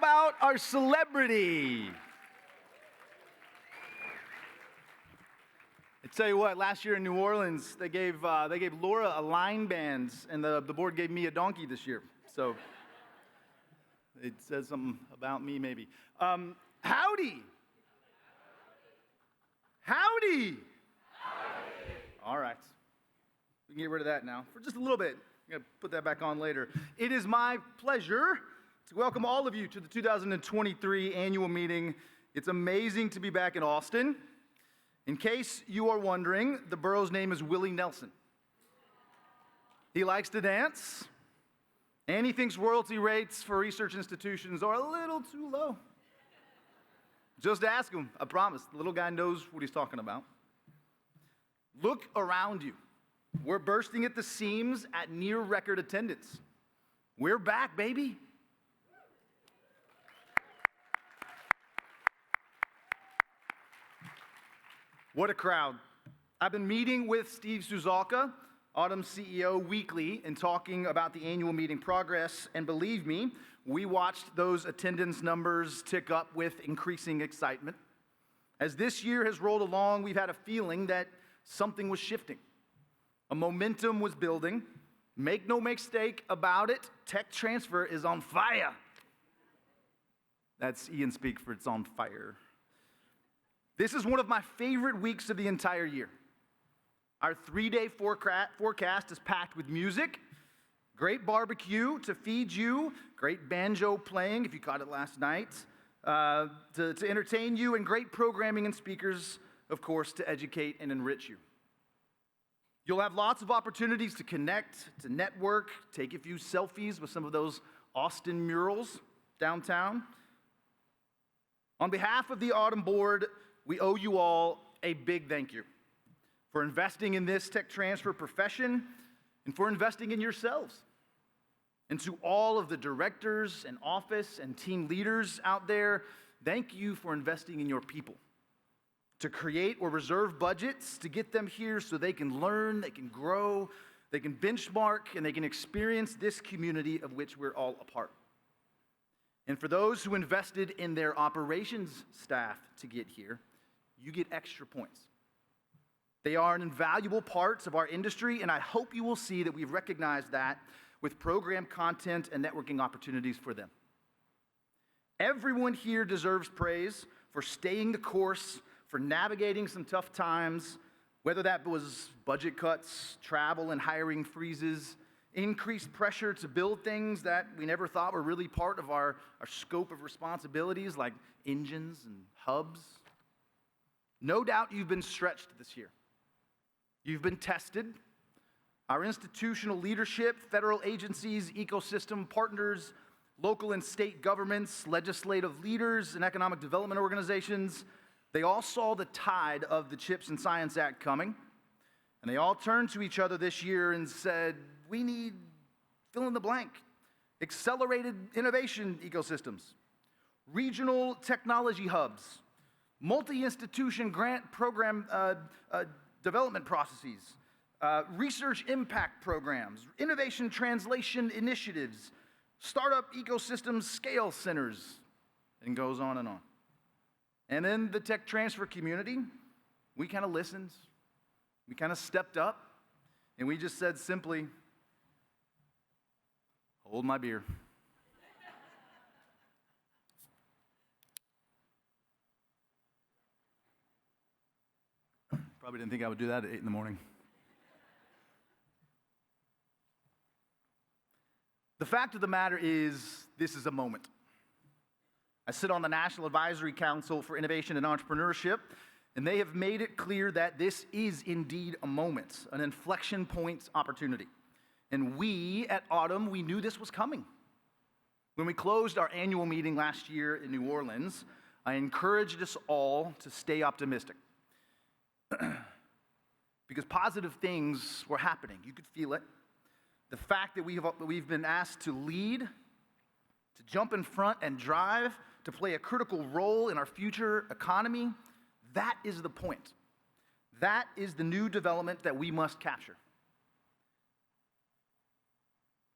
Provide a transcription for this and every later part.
about our celebrity? I tell you what, last year in New Orleans, they gave Laura a line band, and the board gave me a donkey this year. So it says something about me, maybe. Howdy. Howdy. All right. We can get rid of that now for just a little bit. I'm going to put that back on later. It is my pleasure to welcome all of you to the 2023 annual meeting. It's amazing to be back in Austin. In case you are wondering, the borough's name is Willie Nelson. He likes to dance, and he thinks royalty rates for research institutions are a little too low. Just ask him, I promise. The little guy knows what he's talking about. Look around you. We're bursting at the seams at near record attendance. We're back, baby. What a crowd. I've been meeting with Steve Suzalka, AUTM CEO, weekly and talking about the annual meeting progress. And believe me, we watched those attendance numbers tick up with increasing excitement. As this year has rolled along, we've had a feeling that something was shifting. A momentum was building. Make no mistake about it, tech transfer is on fire. That's Ian speak for it's on fire. This is one of my favorite weeks of the entire year. Our 3-day forecast is packed with music, great barbecue to feed you, great banjo playing, if you caught it last night, to entertain you, and great programming and speakers, of course, to educate and enrich you. You'll have lots of opportunities to connect, to network, take a few selfies with some of those Austin murals downtown. On behalf of the AUTM board, we owe you all a big thank you for investing in this tech transfer profession and for investing in yourselves. And to all of the directors and office and team leaders out there, thank you for investing in your people, to create or reserve budgets to get them here so they can learn, they can grow, they can benchmark, and they can experience this community of which we're all a part. And for those who invested in their operations staff to get here, you get extra points. They are an invaluable part of our industry, and I hope you will see that we've recognized that with program content and networking opportunities for them. Everyone here deserves praise for staying the course, for navigating some tough times, whether that was budget cuts, travel and hiring freezes, increased pressure to build things that we never thought were really part of our scope of responsibilities, like engines and hubs. No doubt you've been stretched this year. You've been tested. Our institutional leadership, federal agencies, ecosystem partners, local and state governments, legislative leaders, and economic development organizations, they all saw the tide of the CHIPS and Science Act coming, and they all turned to each other this year and said, we need, fill in the blank, accelerated innovation ecosystems, regional technology hubs, multi-institution grant program development processes, research impact programs, innovation translation initiatives, startup ecosystem scale centers, and goes on and on. And in the tech transfer community, we kind of listened, we kind of stepped up, and we just said simply, hold my beer. Probably didn't think I would do that at 8 in the morning. The fact of the matter is, this is a moment. I sit on the National Advisory Council for Innovation and Entrepreneurship, and they have made it clear that this is indeed a moment, an inflection point opportunity. And we at AUTM, we knew this was coming. When we closed our annual meeting last year in New Orleans, I encouraged us all to stay optimistic. Because positive things were happening. You could feel it. The fact that we've been asked to lead, to jump in front and drive, to play a critical role in our future economy, that is the point. That is the new development that we must capture.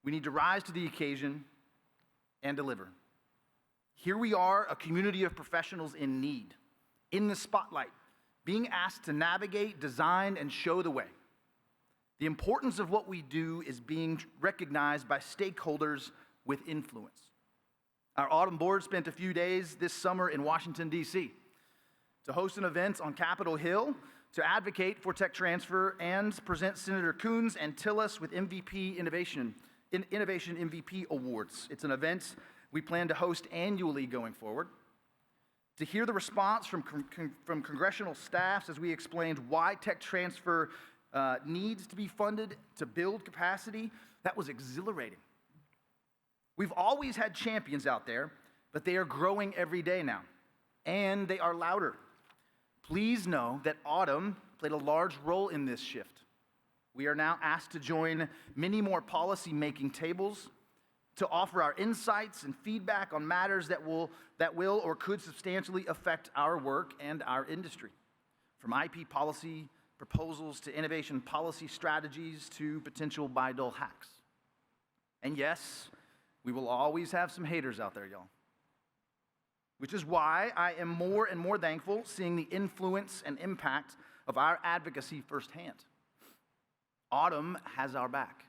We need to rise to the occasion and deliver. Here we are, a community of professionals in need, in the spotlight, being asked to navigate, design, and show the way. The importance of what we do is being recognized by stakeholders with influence. Our Autumn board spent a few days this summer in Washington, D.C. to host an event on Capitol Hill to advocate for tech transfer and present Senator Coons and Tillis with Innovation MVP awards. It's an event we plan to host annually going forward. To hear the response from congressional staffs as we explained why tech transfer needs to be funded to build capacity, that was exhilarating. We've always had champions out there, but they are growing every day now, and they are louder. Please know that Autumn played a large role in this shift. We are now asked to join many more policy-making tables to offer our insights and feedback on matters that will or could substantially affect our work and our industry, from IP policy proposals to innovation policy strategies to potential Bayh-Dole hacks. And yes, we will always have some haters out there, y'all. Which is why I am more and more thankful seeing the influence and impact of our advocacy firsthand. Autumn has our back.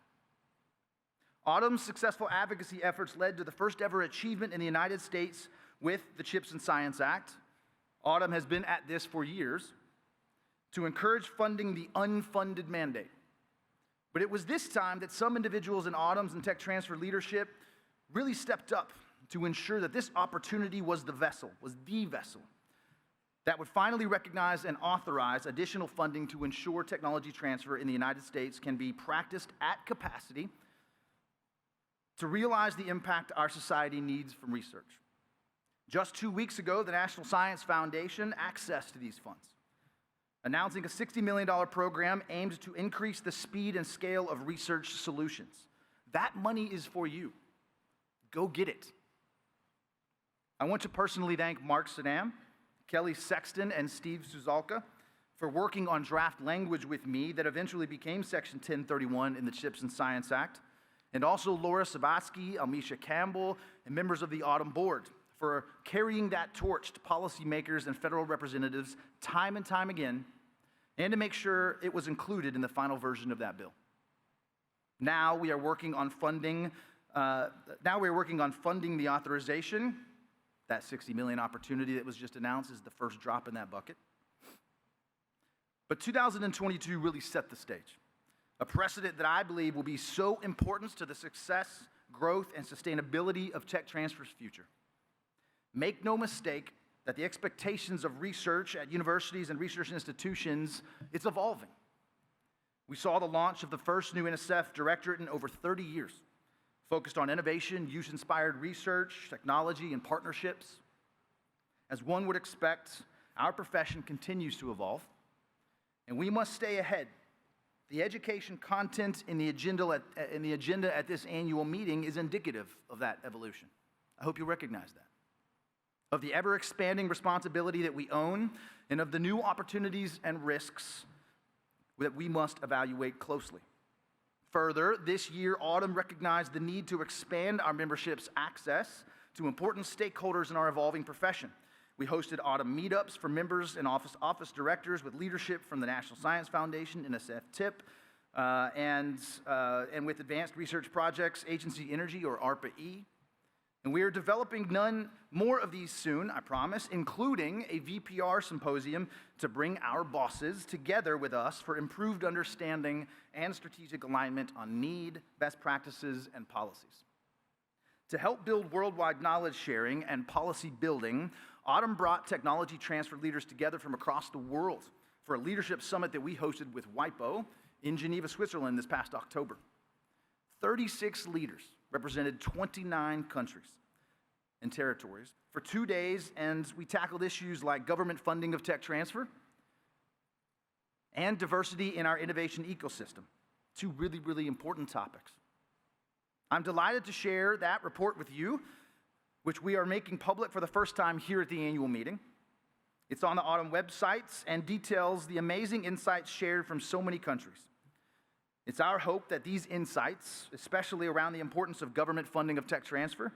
Autumn's successful advocacy efforts led to the first ever achievement in the United States with the CHIPS and Science Act. Autumn has been at this for years to encourage funding the unfunded mandate. But it was this time that some individuals in Autumn's and tech transfer leadership really stepped up to ensure that this opportunity was the vessel that would finally recognize and authorize additional funding to ensure technology transfer in the United States can be practiced at capacity to realize the impact our society needs from research. Just 2 weeks ago, the National Science Foundation accessed these funds, announcing a $60 million program aimed to increase the speed and scale of research solutions. That money is for you. Go get it. I want to personally thank Mark Sadam, Kelly Sexton, and Steve Suzalka for working on draft language with me that eventually became Section 1031 in the CHIPS and Science Act, and also Laura Sabatsky, Almisha Campbell, and members of the Autumn Board for carrying that torch to policymakers and federal representatives time and time again, and to make sure it was included in the final version of that bill. Now we are working on funding the authorization. That $60 million opportunity that was just announced is the first drop in that bucket. But 2022 really set the stage, a precedent that I believe will be so important to the success, growth, and sustainability of tech transfer's future. Make no mistake that the expectations of research at universities and research institutions, it's evolving. We saw the launch of the first new NSF directorate in over 30 years, focused on innovation, use-inspired research, technology, and partnerships. As one would expect, our profession continues to evolve, and we must stay ahead. The education content in the agenda at this annual meeting is indicative of that evolution. I hope you recognize that. Of the ever-expanding responsibility that we own, and of the new opportunities and risks that we must evaluate closely. Further, this year, Autumn recognized the need to expand our membership's access to important stakeholders in our evolving profession. We hosted Autumn meetups for members and office directors with leadership from the National Science Foundation, NSF TIP, and with Advanced Research Projects Agency Energy, or ARPA-E. And we are developing more of these soon, I promise, including a VPR symposium to bring our bosses together with us for improved understanding and strategic alignment on need, best practices, and policies. To help build worldwide knowledge sharing and policy building, Autumn brought technology transfer leaders together from across the world for a leadership summit that we hosted with WIPO in Geneva, Switzerland this past October. 36 leaders represented 29 countries and territories for 2 days, and we tackled issues like government funding of tech transfer and diversity in our innovation ecosystem, two really, really important topics. I'm delighted to share that report with you, which we are making public for the first time here at the annual meeting. It's on the Autumn websites and details the amazing insights shared from so many countries. It's our hope that these insights, especially around the importance of government funding of tech transfer,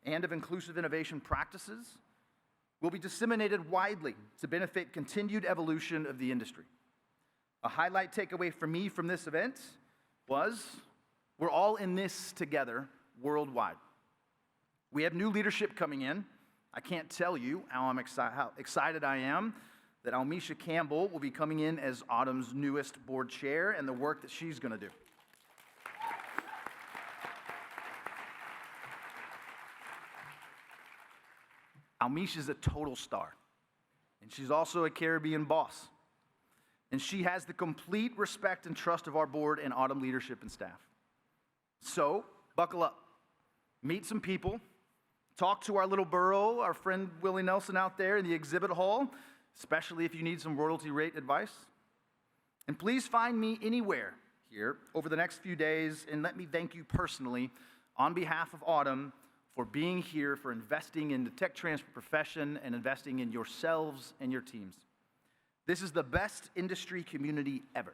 and of inclusive innovation practices will be disseminated widely to benefit continued evolution of the industry. A highlight takeaway for me from this event was we're all in this together worldwide. We have new leadership coming in. I can't tell you how excited I am that Almisha Campbell will be coming in as Autumn's newest board chair and the work that she's going to do. Almisha's a total star, and she's also a Caribbean boss. And she has the complete respect and trust of our board and Autumn leadership and staff. So, buckle up, meet some people, talk to our little borough, our friend Willie Nelson out there in the exhibit hall, especially if you need some royalty rate advice. And please find me anywhere here over the next few days, and let me thank you personally on behalf of Autumn for being here, for investing in the tech transfer profession and investing in yourselves and your teams. This is the best industry community ever,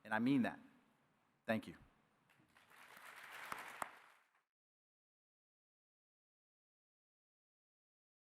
and I mean that. Thank you.